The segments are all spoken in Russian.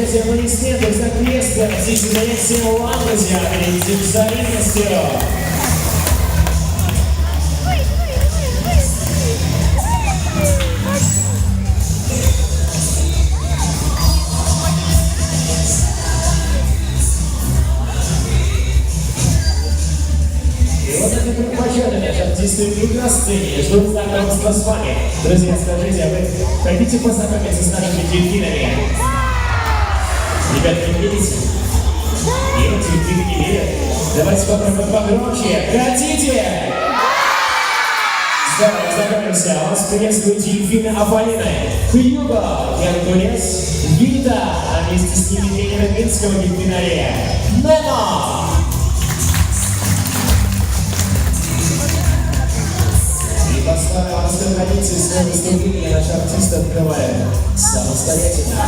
Встречайте аплодисменты за кресло. Здесь задает всем вам, друзья, перед взаимностью. И вот это предпочетно, наши артисты на сцене ждут знакомства с вами. Друзья, скажите, а вы хотите познакомиться с нашими дельфинами? Ребят, не верите? Нет, дельфины не верят. Давайте попробуем погромче. Хотите? Здорово, знакомимся. Вас приветствуют дельфины Аполлины, Хьюго, Геркулес, Вита, а вместе с ними тренер минского дельфинария Немо. И по старой морской традиции свое выступление наш артист открывает самостоятельно.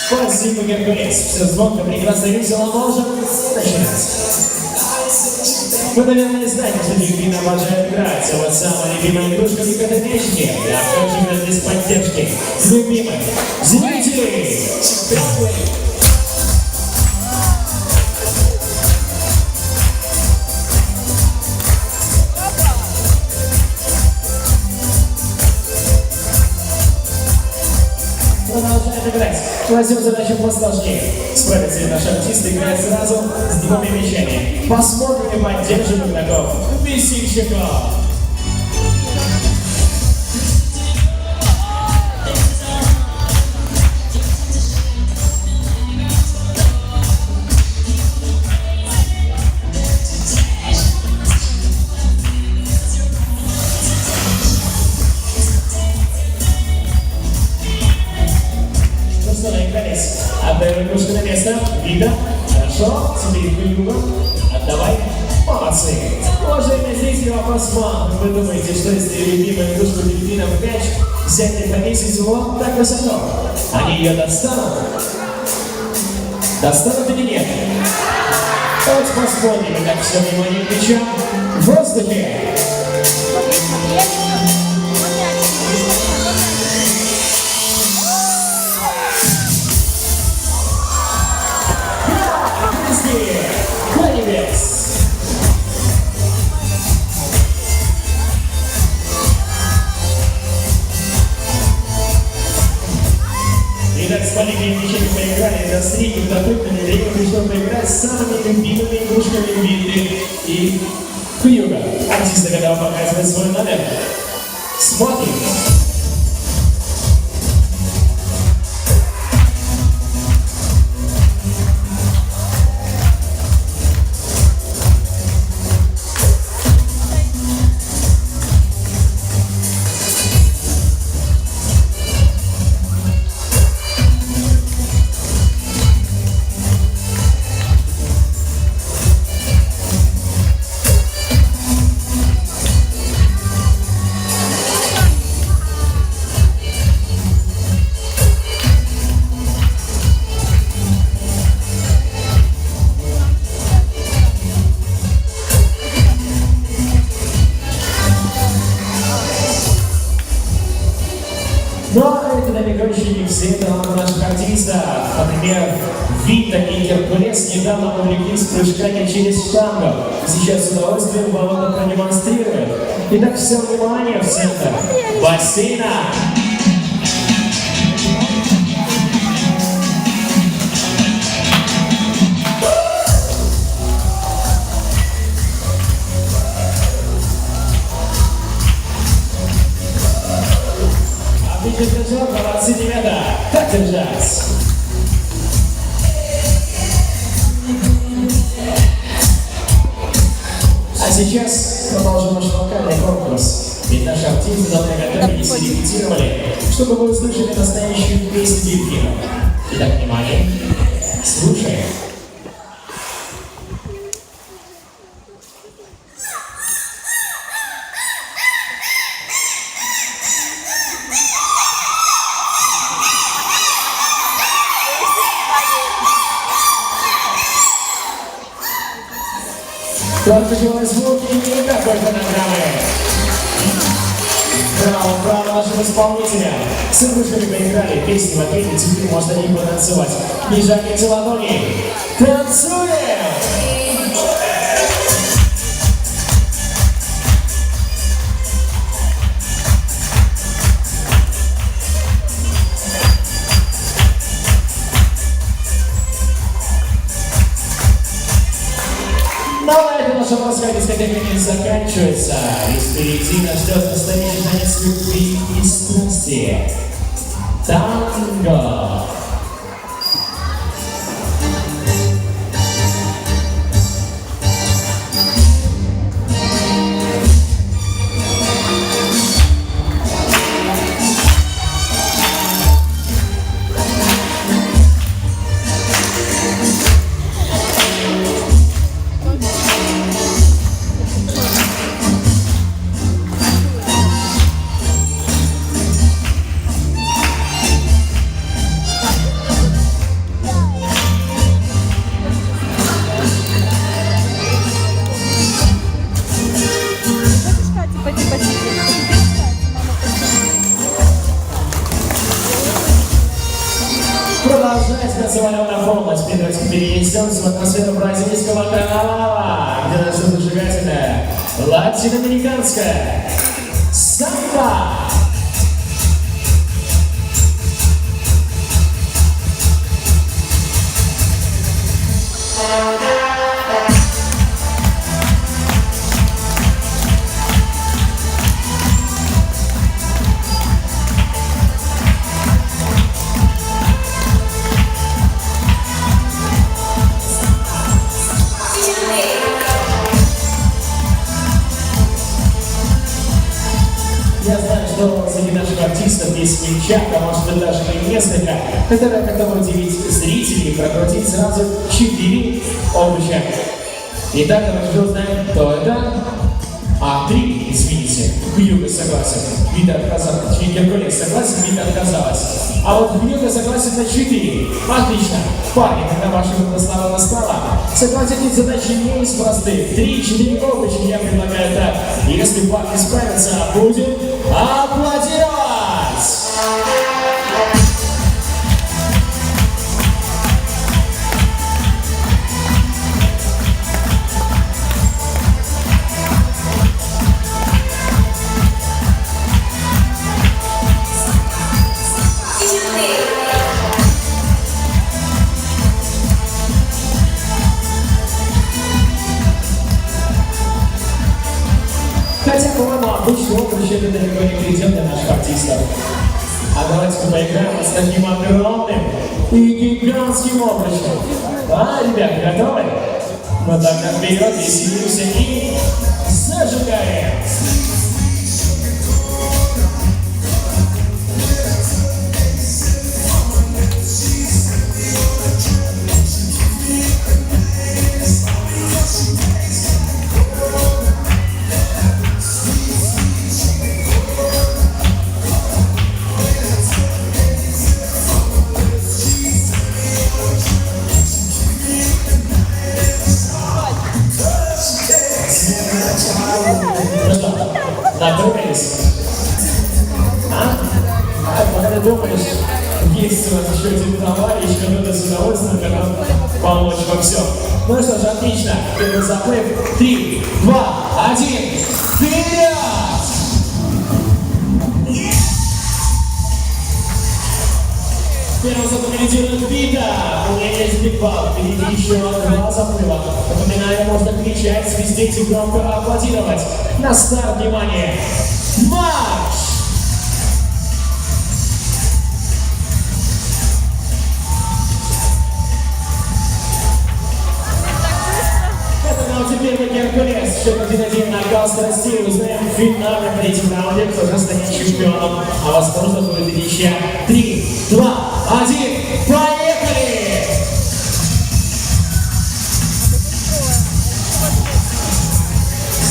Спасибо, Геркулес. Все звонко, прекрасно, весело, можем начинать. Вы, наверное, знаете, что дельфины обожают играть, а вот самая любимая игрушка у них это мячики. Да, впрочем, без поддержки любимых зрителей. Продолжаем играть. Возьмем задачу посложнее. Справится ли наш артист играть сразу с двумя мячами. Посмотрим и поддержим игроков весельчаков. Отдаем игрушку на место. Видно? Хорошо. Теперь Хьюго. Отдавай. Молодцы. Уважаемые зрители, вопрос вам. Вы думаете, что если любимая игрушка дельфинов мяч взять и повесить его так высоко, они ее достанут? Достанут или нет? Давайте посмотрим. Итак, все внимание к мячам в воздухе. Итак, с маленькими мячами поиграли, до средних допрыгнули, время пришло поиграть с самыми любимыми игрушками Винды и Хьюго. Артисты готовы показывать свой номер. Смотрим. Но это далеко еще не все таланты наших артистов. Например, Вита и Геркулес недавно увлеклись прыжками через штангу. Сейчас с удовольствием болото продемонстрируют. Итак, все внимание в центр бассейна. Отлично держал, молодцы, ребята. Так держать. А сейчас продолжим наш вокальный конкурс. Ведь наши артисты давно готовились и репетировали, чтобы вы услышали настоящую песню дельфинов. Итак, внимание. Слушаем. Только живой звук и никакой фонограммы. Браво нашим исполнителям. С игрушками поиграли, песни вопили, теперь можно не потанцевать. Не жарите ладони. Танцуем! Наша морская дискотека не заканчивается, и впереди нас ждет настоящий танец любви и страсти. Танго! Продолжается танцевальная полночь. Давайте перенесем в атмосферу бразильского карнавала, где наша зажигательная латиноамериканская самба. Я знаю, что среди наших артистов есть девчата, может быть даже и несколько, которые готовы удивить зрителей и прокрутить сразу 4 овоща. Итак, давайте узнаем, кто это. А 3, извините, Хьюго согласен, Вита отказалась. Геркулес согласен, Вита отказалась. А вот Хьюго согласен на 4. Отлично. Парни, когда ваша слава настала, согласитесь, задачи не из простых. 3-4 овощи я предлагаю так. Если парни справятся, будем аплодировать! Хотя, по-моему, обычный овощ это далеко не предел для наших артистов. А давайте-ка поиграем с таким огромным и гигантским овощем. А, ребята, готовы? Ну тогда вперед, веселимся и зажигаем! Ну что, накрылись? А? Пока ты думаешь, есть у нас еще один товарищ, который с удовольствием готов помочь во всем. Ну что ж, отлично. Первый заплыв. 3, 2, 1. Вперед! Первым заплывом лидирует Вита. У меня есть бигбал. Впереди еще 2 заплыва. Напоминаю, можно кричать, свистеть и громко аплодировать. На старт, внимание! Марш! Это был первый Геркулес. Счет 1-1 на гал страстей. Узнаем в финальном третьем раунде, кто же станет чемпионом. А возможно, будет ничья. 3, 2, 1. Поехали!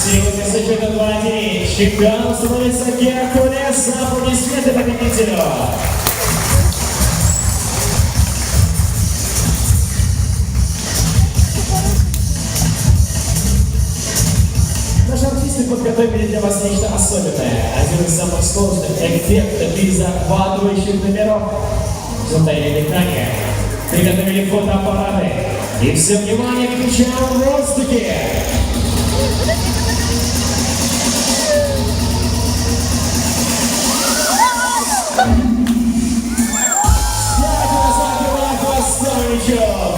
Сегодня с счетом 2-1 чемпионом становится Геркулес. Аплодисменты победителю! подготовили для вас нечто особенное. Один из самых сложных, эффектов и захватывающих номеров. Тут на экране приготовили фотоаппараты. И все внимание включаем в воздухе.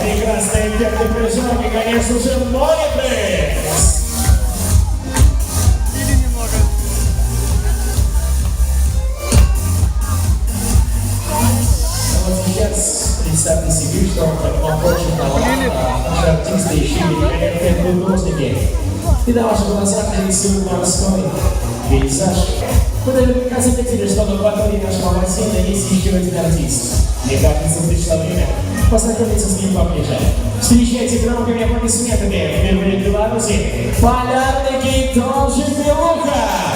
Прекрасные эффекты прыжок и, конечно же, мониторы! Вот сейчас представьте себе, что вам очень талант, наши артисты еще великолепные художники. И на ваших глазах нарисуют морской пейзаж. Вы наверняка заметили, что на акватории нашего бассейна есть еще один артист. Мне кажется, пришло время познакомиться с ним поближе. Встречайте громкими аплодисментами впервые в Беларуси полярный кит Белуха!